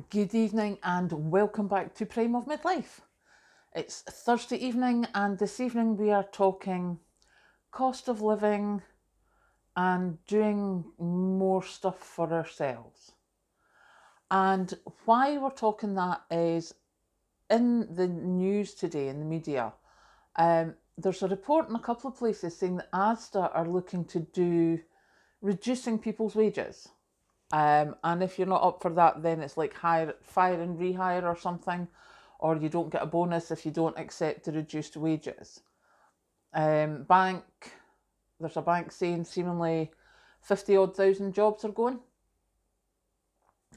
Good evening and welcome back to Prime of Midlife. It's Thursday evening, and this evening we are talking cost of living and doing more stuff for ourselves. And why we're talking that is in the news today, in the media, there's a report in a couple of places saying that Asda are looking to do reducing people's wages. And if you're not up for that, then it's like fire and rehire or something, or you don't get a bonus if you don't accept the reduced wages. There's a bank saying seemingly 50 odd thousand jobs are going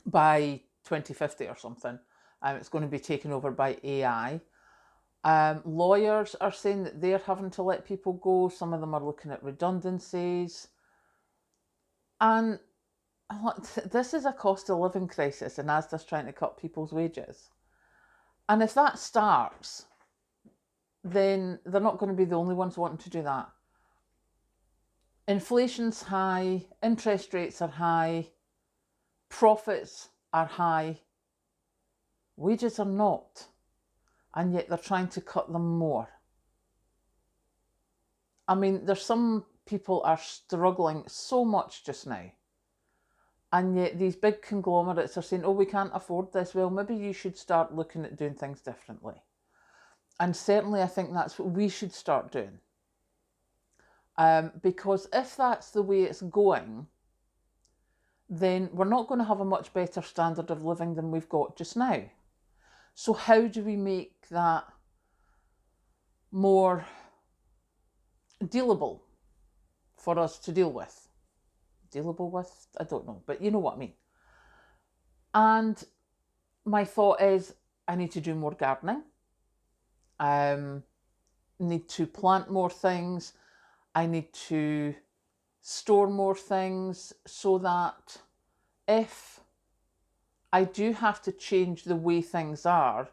by 2050 or something. It's going to be taken over by AI. Lawyers are saying that they're having to let people go. Some of them are looking at redundancies. And this is a cost of living crisis, and Asda's trying to cut people's wages. And if that starts, then they're not going to be the only ones wanting to do that. Inflation's high, interest rates are high, profits are high, wages are not, and yet they're trying to cut them more. I mean, there's some people are struggling so much just now. And yet these big conglomerates are saying, oh, we can't afford this. Well, maybe you should start looking at doing things differently. And certainly I think that's what we should start doing. Because if that's the way it's going, then we're not going to have a much better standard of living than we've got just now. So how do we make that more dealable for us to deal with? Dealable with? I don't know, but you know what I mean. And my thought is I need to do more gardening. Need to plant more things. I need to store more things so that if I do have to change the way things are,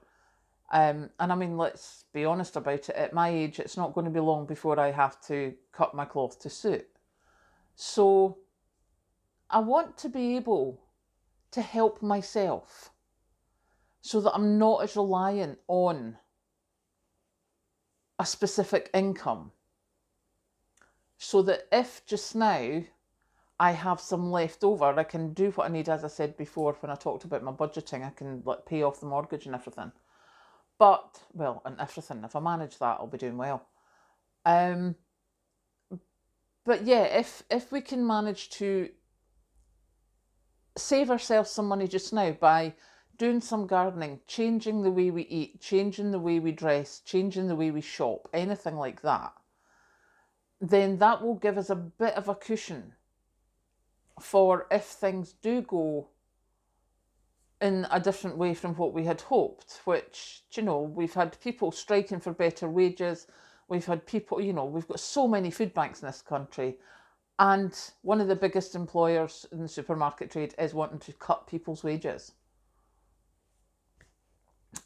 and I mean, let's be honest about it, at my age, it's not going to be long before I have to cut my cloth to suit. So I want to be able to help myself so that I'm not as reliant on a specific income. So that if just now I have some left over, I can do what I need, as I said before when I talked about my budgeting, I can pay off the mortgage and everything. But, well, and everything, if I manage that, I'll be doing well. But yeah, if we can manage to save ourselves some money just now by doing some gardening, changing the way we eat, changing the way we dress, changing the way we shop, anything like that, then that will give us a bit of a cushion for if things do go in a different way from what we had hoped, which, we've had people striking for better wages. We've had people, we've got so many food banks in this country. And one of the biggest employers in the supermarket trade is wanting to cut people's wages.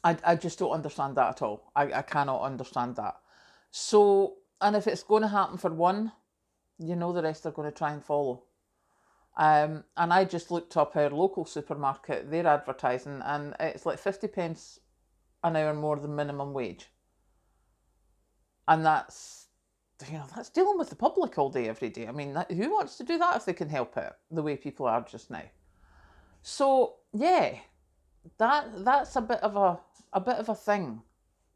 I just don't understand that at all. I cannot understand that. So, and if it's going to happen for one, the rest are going to try and follow. And I just looked up our local supermarket, their advertising, and it's like 50 pence an hour more than minimum wage. And that's dealing with the public all day, every day. I mean, who wants to do that if they can help it, the way people are just now? So, yeah, that's a bit of a thing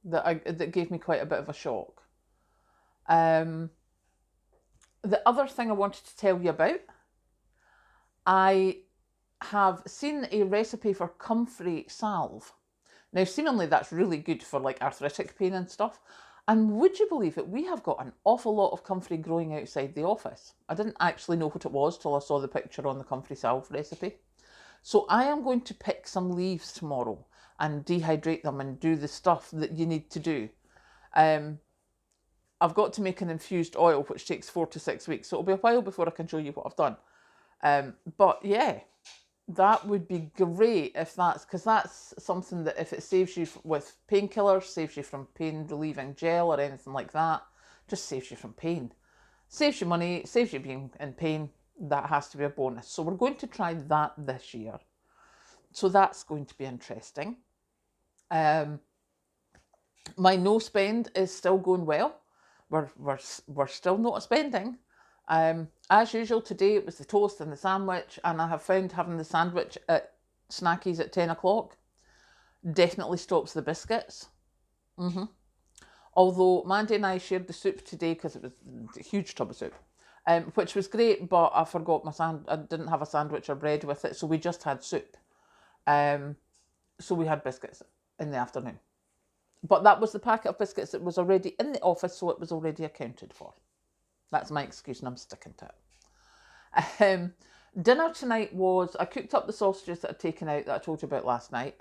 that gave me quite a bit of a shock. The other thing I wanted to tell you about, I have seen a recipe for comfrey salve. Now, seemingly that's really good for like arthritic pain and stuff. And would you believe it? We have got an awful lot of comfrey growing outside the office. I didn't actually know what it was till I saw the picture on the comfrey salve recipe. So I am going to pick some leaves tomorrow and dehydrate them and do the stuff that you need to do. I've got to make an infused oil, which takes 4 to 6 weeks. So it'll be a while before I can show you what I've done. But yeah, that would be great if because that's something that if it saves you with painkillers, saves you from pain relieving gel or anything like that, just saves you from pain. Saves you money, saves you being in pain, that has to be a bonus. So we're going to try that this year. So that's going to be interesting. My no spend is still going well. We're still not spending. As usual, today it was the toast and the sandwich, and I have found having the sandwich at Snackies at 10 o'clock definitely stops the biscuits. Although Mandy and I shared the soup today because it was a huge tub of soup, which was great, but I forgot I didn't have a sandwich or bread with it, so we just had soup. So we had biscuits in the afternoon. But that was the packet of biscuits that was already in the office, so it was already accounted for. That's my excuse, and I'm sticking to it. Dinner tonight was, I cooked up the sausages that I'd taken out that I told you about last night.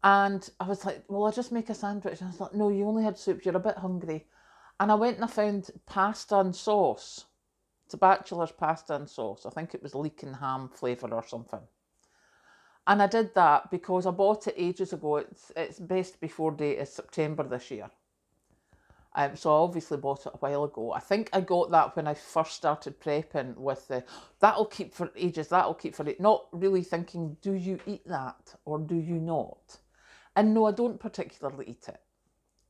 And I was like, well, I'll just make a sandwich. And I was like, no, you only had soup. You're a bit hungry. And I went and I found pasta and sauce. It's a bachelor's pasta and sauce. I think it was leek and ham flavour or something. And I did that because I bought it ages ago. Its best before date is September this year. So I obviously bought it a while ago. I think I got that when I first started prepping with that'll keep for ages, that'll keep for it. Not really thinking, do you eat that or do you not? And no, I don't particularly eat it.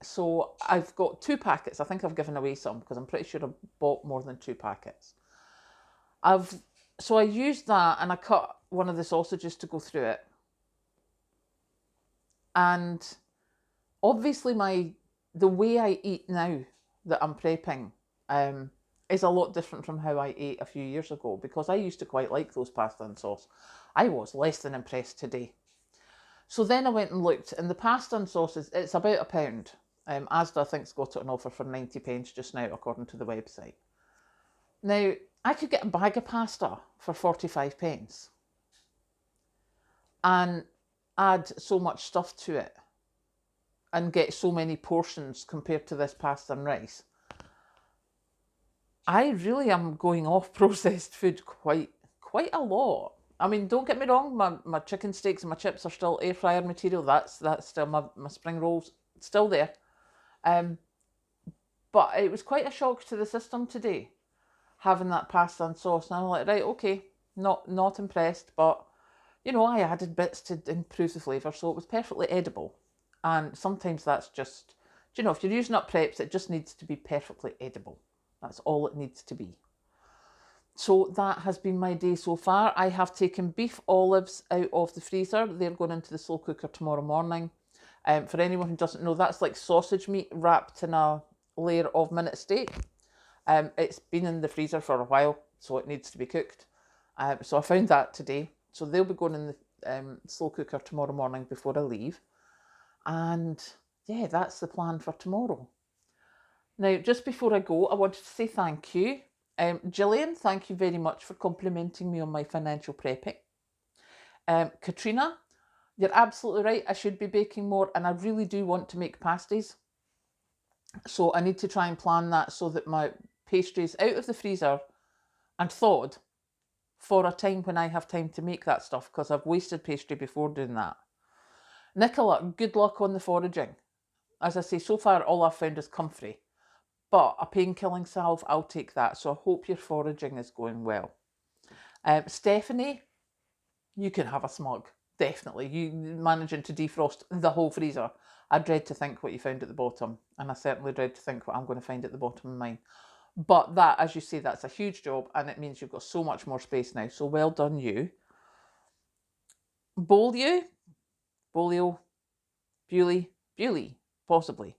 So I've got 2 packets. I think I've given away some because I'm pretty sure I bought more than 2 packets. So I used that and I cut one of the sausages to go through it. And obviously the way I eat now that I'm prepping is a lot different from how I ate a few years ago, because I used to quite like those pasta and sauce. I was less than impressed today. So then I went and looked, and the pasta and sauces, it's about £1. Asda, I think's got it on offer for 90p just now, according to the website. Now, I could get a bag of pasta for 45p and add so much stuff to it and get so many portions compared to this pasta and rice. I really am going off processed food quite a lot. I mean, don't get me wrong, my chicken steaks and my chips are still air fryer material. That's still my spring rolls still there. But it was quite a shock to the system today, having that pasta and sauce. And I'm like, right, okay, not impressed, but you know, I added bits to improve the flavour, so it was perfectly edible. And sometimes that's just, you know, if you're using up preps, it just needs to be perfectly edible. That's all it needs to be. So that has been my day so far. I have taken beef olives out of the freezer. They're going into the slow cooker tomorrow morning. For anyone who doesn't know, that's like sausage meat wrapped in a layer of minute steak. It's been in the freezer for a while, so it needs to be cooked. So I found that today. So they'll be going in the slow cooker tomorrow morning before I leave. And yeah, that's the plan for tomorrow. Now, just before I go, I wanted to say thank you. Gillian, thank you very much for complimenting me on my financial prepping. Katrina, you're absolutely right. I should be baking more, and I really do want to make pasties. So I need to try and plan that so that my pastry's out of the freezer and thawed for a time when I have time to make that stuff, because I've wasted pastry before doing that. Nicola, good luck on the foraging. As I say, so far all I've found is comfrey. But a pain-killing salve, I'll take that. So I hope your foraging is going well. Stephanie, you can have a smug. Definitely. You managing to defrost the whole freezer. I dread to think what you found at the bottom. And I certainly dread to think what I'm going to find at the bottom of mine. But that, as you say, that's a huge job. And it means you've got so much more space now. So well done, you. Bolio, Bewley, possibly.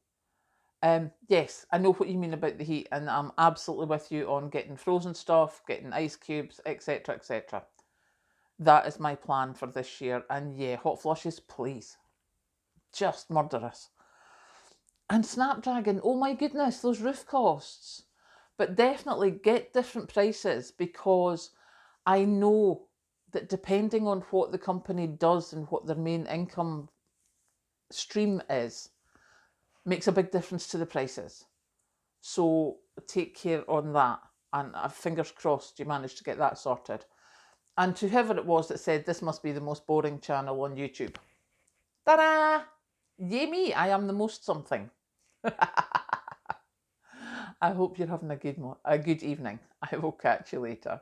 Yes, I know what you mean about the heat, and I'm absolutely with you on getting frozen stuff, getting ice cubes, etc., etc. That is my plan for this year. And yeah, hot flushes, please. Just murderous. And Snapdragon, oh my goodness, those roof costs. But definitely get different prices, because I know that depending on what the company does and what their main income stream is, makes a big difference to the prices. So take care on that, and fingers crossed you managed to get that sorted. And to whoever it was that said this must be the most boring channel on YouTube, ta-da! Yay me, I am the most something. I hope you're having a good evening. I will catch you later.